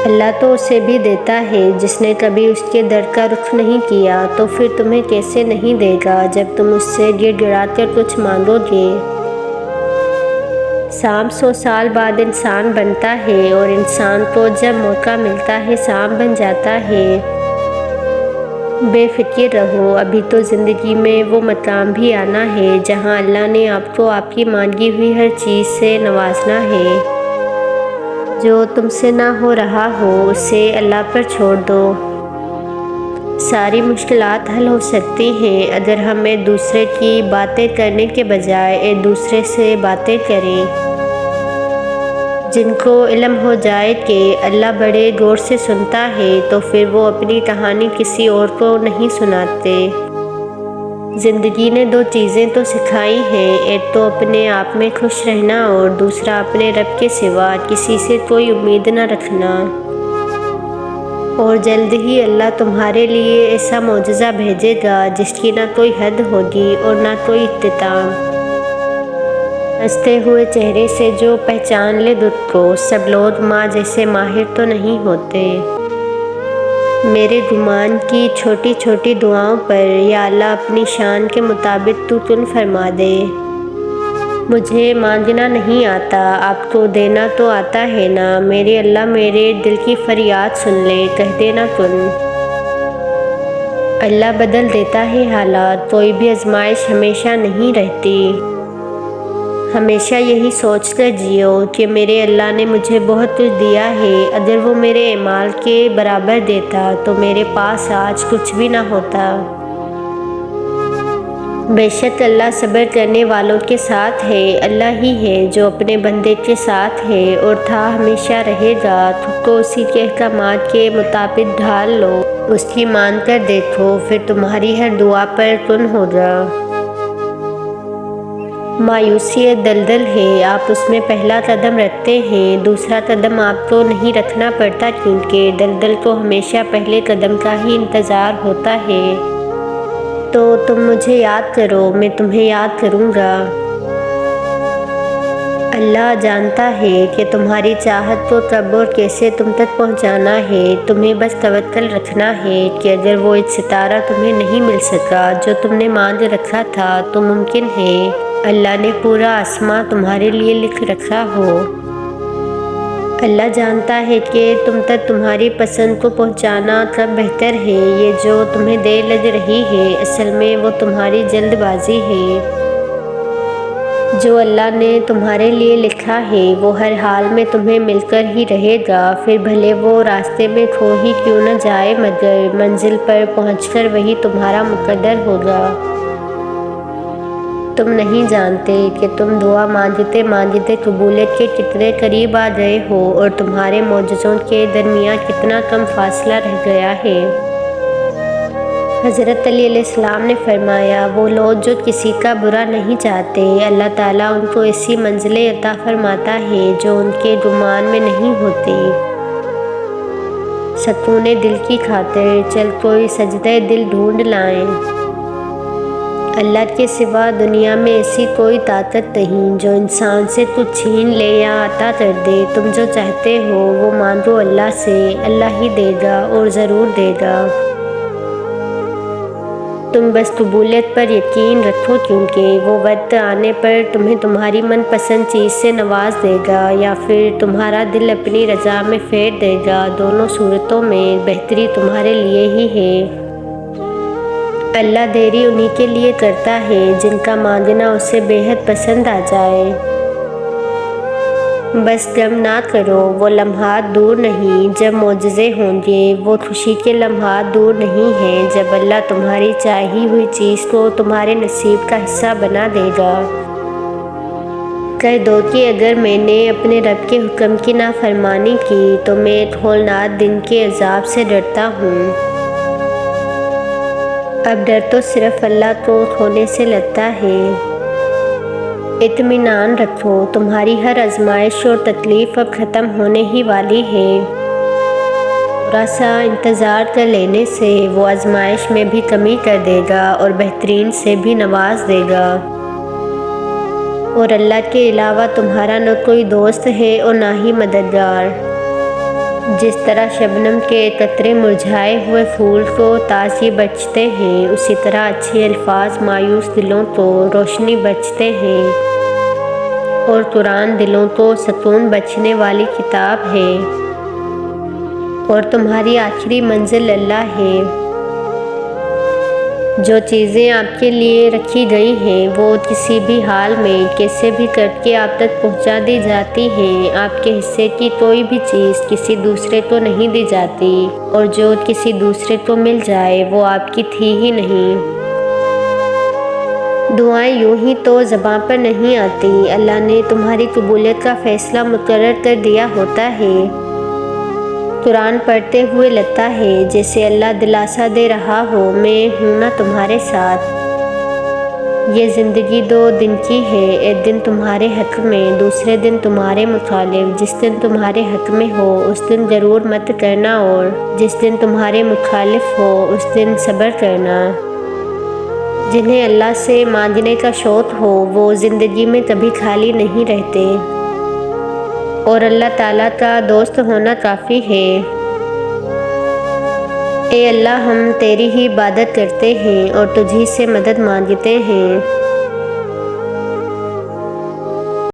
اللہ تو اسے بھی دیتا ہے جس نے کبھی اس کے در کا رخ نہیں کیا، تو پھر تمہیں کیسے نہیں دے گا جب تم اس سے گڑ گڑا کر کچھ مانگو گے۔ 100 سال بعد انسان بنتا ہے اور انسان کو جب موقع ملتا ہے سانپ بن جاتا ہے۔ بے فکر رہو، ابھی تو زندگی میں وہ مقام بھی آنا ہے جہاں اللہ نے آپ کو آپ کی مانگی ہوئی ہر چیز سے نوازنا ہے۔ جو تم سے نہ ہو رہا ہو اسے اللہ پر چھوڑ دو۔ ساری مشکلات حل ہو سکتی ہیں اگر ہم ایک دوسرے کی باتیں کرنے کے بجائے ایک دوسرے سے باتیں کریں۔ جن کو علم ہو جائے کہ اللہ بڑے غور سے سنتا ہے تو پھر وہ اپنی کہانی کسی اور کو نہیں سناتے۔ زندگی نے 2 چیزیں تو سکھائی ہیں، ایک تو اپنے آپ میں خوش رہنا اور دوسرا اپنے رب کے سوا کسی سے کوئی امید نہ رکھنا۔ اور جلد ہی اللہ تمہارے لیے ایسا معجزہ بھیجے گا جس کی نہ کوئی حد ہوگی اور نہ کوئی اختتام۔ ہنستے ہوئے چہرے سے جو پہچان لے دکھ کو، سب لوگ ماں جیسے ماہر تو نہیں ہوتے۔ میرے گمان کی چھوٹی چھوٹی دعاؤں پر یا اللہ اپنی شان کے مطابق تو کن فرما دے۔ مجھے مانگنا نہیں آتا، آپ کو دینا تو آتا ہے نا۔ میرے اللہ میرے دل کی فریاد سن لے، کہہ دینا کن۔ اللہ بدل دیتا ہے حالات، کوئی بھی آزمائش ہمیشہ نہیں رہتی۔ ہمیشہ یہی سوچ کر جیو کہ میرے اللہ نے مجھے بہت کچھ دیا ہے، اگر وہ میرے اعمال کے برابر دیتا تو میرے پاس آج کچھ بھی نہ ہوتا۔ بے شک اللہ صبر کرنے والوں کے ساتھ ہے، اللہ ہی ہے جو اپنے بندے کے ساتھ ہے اور تھا ہمیشہ رہے گا۔ خود کو اسی کے احکامات کے مطابق ڈھال لو، اس کی مان کر دیکھو، پھر تمہاری ہر دعا پر کن ہوگا۔ مایوسی ایک دلدل ہے، آپ اس میں پہلا قدم رکھتے ہیں، دوسرا قدم آپ کو نہیں رکھنا پڑتا کیونکہ دلدل کو ہمیشہ پہلے قدم کا ہی انتظار ہوتا ہے۔ تو تم مجھے یاد کرو، میں تمہیں یاد کروں گا۔ اللہ جانتا ہے کہ تمہاری چاہت کو کب اور کیسے تم تک پہنچانا ہے، تمہیں بس توکل رکھنا ہے کہ اگر وہ ایک ستارہ تمہیں نہیں مل سکا جو تم نے مانگ رکھا تھا تو ممکن ہے اللہ نے پورا آسمان تمہارے لیے لکھ رکھا ہو۔ اللہ جانتا ہے کہ تم تک تمہاری پسند کو پہنچانا کب بہتر ہے، یہ جو تمہیں دیر لگ رہی ہے اصل میں وہ تمہاری جلد بازی ہے۔ جو اللہ نے تمہارے لیے لکھا ہے وہ ہر حال میں تمہیں مل کر ہی رہے گا، پھر بھلے وہ راستے میں کھو ہی کیوں نہ جائے مگر منزل پر پہنچ کر وہی تمہارا مقدر ہوگا۔ تم نہیں جانتے کہ تم دعا مانگتے مانگتے قبولیت کے کتنے قریب آ گئے ہو اور تمہارے معجزوں کے درمیان کتنا کم فاصلہ رہ گیا ہے۔ حضرت علی علیہ السلام نے فرمایا، وہ لوگ جو کسی کا برا نہیں چاہتے اللہ تعالیٰ ان کو ایسی منزلیں عطا فرماتا ہے جو ان کے گمان میں نہیں ہوتی۔ سکون دل کی خاطر چل کوئی سجدہ دل ڈھونڈ لائیں۔ اللہ کے سوا دنیا میں ایسی کوئی طاقت نہیں جو انسان سے کچھ چھین لے یا عطا کر دے۔ تم جو چاہتے ہو وہ مانگو اللہ سے، اللہ ہی دے گا اور ضرور دے گا۔ تم بس قبولیت پر یقین رکھو کیونکہ وہ وقت آنے پر تمہیں تمہاری من پسند چیز سے نواز دے گا یا پھر تمہارا دل اپنی رضا میں پھیر دے گا، دونوں صورتوں میں بہتری تمہارے لیے ہی ہے۔ اللہ دیری انہی کے لیے کرتا ہے جن کا مانگنا اسے بے حد پسند آ جائے۔ بس غم نہ کرو، وہ لمحات دور نہیں جب معجزے ہوں گے، وہ خوشی کے لمحات دور نہیں ہیں جب اللہ تمہاری چاہی ہوئی چیز کو تمہارے نصیب کا حصہ بنا دے گا۔ کہہ دو کہ اگر میں نے اپنے رب کے حکم کی نافرمانی کی تو میں ایک ہولناک دن کے عذاب سے ڈرتا ہوں۔ اب ڈر تو صرف اللہ کو کھونے سے لگتا ہے۔ اطمینان رکھو، تمہاری ہر آزمائش اور تکلیف اب ختم ہونے ہی والی ہے۔ تھوڑا سا انتظار کر لینے سے وہ آزمائش میں بھی کمی کر دے گا اور بہترین سے بھی نواز دے گا۔ اور اللہ کے علاوہ تمہارا نہ کوئی دوست ہے اور نہ ہی مددگار۔ جس طرح شبنم کے قطرے مرجھائے ہوئے پھول کو تازی بچتے ہیں، اسی طرح اچھے الفاظ مایوس دلوں کو روشنی بچتے ہیں، اور قرآن دلوں کو سکون بخشنے والی کتاب ہے، اور تمہاری آخری منزل اللہ ہے۔ جو چیزیں آپ کے لیے رکھی گئی ہیں وہ کسی بھی حال میں کیسے بھی کر کے آپ تک پہنچا دی جاتی ہیں۔ آپ کے حصے کی کوئی بھی چیز کسی دوسرے کو نہیں دی جاتی، اور جو کسی دوسرے کو مل جائے وہ آپ کی تھی ہی نہیں۔ دعائیں یوں ہی تو زباں پر نہیں آتی، اللہ نے تمہاری قبولیت کا فیصلہ مقرر کر دیا ہوتا ہے۔ قرآن پڑھتے ہوئے لگتا ہے جیسے اللہ دلاسا دے رہا ہو، میں ہوں نا تمہارے ساتھ۔ یہ زندگی 2 دن کی ہے، ایک دن تمہارے حق میں، دوسرے دن تمہارے مخالف۔ جس دن تمہارے حق میں ہو اس دن ضرور مت کرنا، اور جس دن تمہارے مخالف ہو اس دن صبر کرنا۔ جنہیں اللہ سے مانگنے کا شوق ہو وہ زندگی میں کبھی خالی نہیں رہتے، اور اللہ تعالیٰ کا دوست ہونا کافی ہے۔ اے اللہ، ہم تیری ہی عبادت کرتے ہیں اور تجھی سے مدد مانگتے ہیں۔